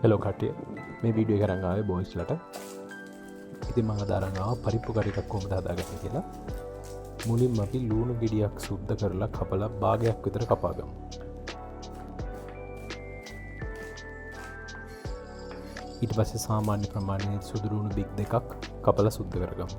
Hello කටිය මේ video කරන්න ආවේ බොයිස්ලට. ඉතින් මම දාරන් ආවා පරිප්පු කර එකක් කොහොමද හදාගන්නේ කියලා. මුලින්ම අපි ලුණු ගෙඩියක් සුද්ධ කරලා කපලා භාගයක් විතර කපා ගමු. ඊට පස්සේ සාමාන්‍ය ප්‍රමාණයේ සුදු ලුණු බිග් දෙකක් කපලා සුද්ධ කරගමු.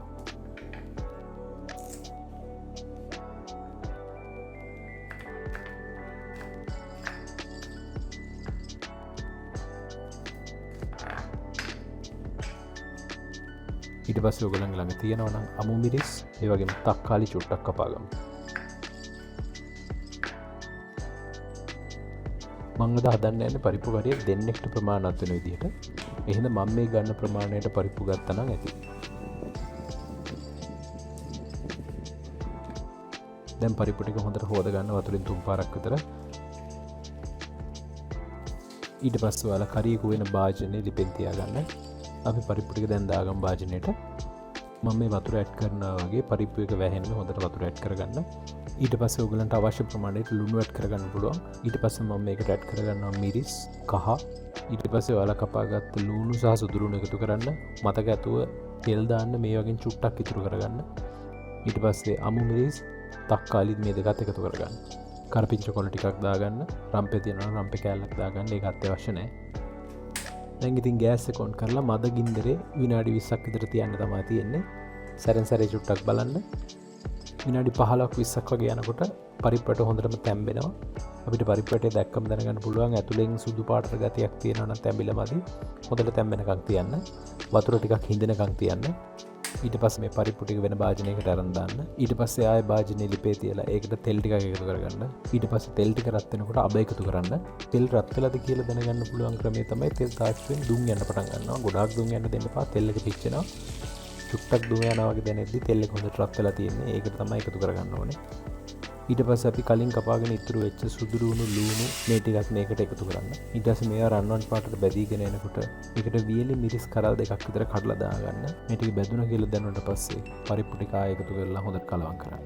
ඊට පස්සේ ඔයගොල්ලන් ළඟ තියෙනවා නම් අමු මිරිස් ඒ වගේම තක්කාලි චුට්ටක් කපා ගමු. මම අද හදන්න යන්නේ පරිප්පු කරිය දෙන්නෙක්ට ප්‍රමාණවත් වෙන විදිහට. එහෙනම් මම මේ ගන්න ප්‍රමාණයට පරිප්පු ගත්තා නම් ඇති. දැන් පරිප්පු ටික හොඳට හොද ගන්න වතුරින් 3 පාරක් විතර. ඊට පස්සේ ඔයාලා කරිය කුවෙන භාජනේ ලිපෙන් තියාගන්න. අපි පරිප්පු ටික දැන් දාගමු භාජනයට. මම මේ වතුර ඇඩ් කරනවා වගේ පරිප්පු එක වැහෙන්න හොඳට වතුර ඇඩ් කරගන්න. ඊට පස්සේ ඔයගලන්ට අවශ්‍ය ප්‍රමාණයට ලුණු ඇඩ් කරගන්න පුළුවන්. ඊට පස්සේ මම මේකට ඇඩ් කරගන්නවා මිරිස්, කහ. ඊට පස්සේ ඔයාලා කපාගත්ත ලුණු සහ සුදු ලුණු එකතු කරන්න. මතක ඇතුව තෙල් දාන්න මේ වගේ චුට්ටක් ඉතුරු කරගන්න. ඊට පස්සේ අමු මිරිස්, තක්කාලි මේ දෙකත් එකතු කරගන්න. කරපිංච කොළ ටිකක් දාගන්න. රම්පේ තියෙනවා නම් රම්පේ කෑල්ලක් දාගන්න. ඒක අත්‍යවශ්‍ය නැහැ. දැන් ඉතින් ගෑස් එක ඔන් කරලා මද ගින්දරේ විනාඩි 20ක් විතර තියන්න තමයි තියෙන්නේ. සැරෙන් සැරේ චුට්ටක් බලන්න. විනාඩි 15ක් 20ක් වගේ යනකොට පරිප්පුවට හොඳටම තැම්බෙනවා. අපිට පරිප්පුවට දැක්කම දැනගන්න පුළුවන් ඇතුලෙන් සුදු පාට ගතියක් තියෙනවා නම් තැඹිලාමදි. හොඳට තැම්බෙනකන් තියන්න. වතුර ටිකක් හිඳෙනකන් තියන්න. ඊට පස්සේ මේ පරිප්පු ටික වෙන භාජනයකට අරන් දාන්න. ඊට පස්සේ ආයෙ භාජනේ ලිපේ තියලා ඒකට තෙල් ටිකක් එකතු කරගන්න. ඊට පස්සේ තෙල් ටික රත් වෙනකොට අබ එකතු කරන්න. තෙල් රත් වෙලාද කියලා දැනගන්න පුළුවන් ක්‍රමය තමයි තෙල් තාච්චුවෙන් දුම් යන්න පටන් ගන්නවා. ගොඩාක් දුම් යන්න දෙන්න එපා. තෙල් එක පිච්චෙනවා. චුට්ටක් දුම් යනවා වගේ දැනෙද්දි තෙල් එක හොඳට රත් වෙලා තියෙන්නේ. ඒකට තමයි එකතු කරගන්න ඕනේ. ඊට පස්සේ අපි කලින් කපාගෙන ඉතුරු වෙච්ච සුදු ලුණු මේ ටිකත් මේකට එකතු කරන්න. ඊට පස්සේ මේවා රන්වන් පාටට බැදීගෙන එනකොට ඒකට වියලි මිරිස් කරල් දෙකක් විතර කඩලා දාගන්න. මේ ටික බැදුණා කියලා දැනුණට පස්සේ පරිප්පු ටික ආයෙ එකතු කරලා හොඳට කලවම් කරන්න.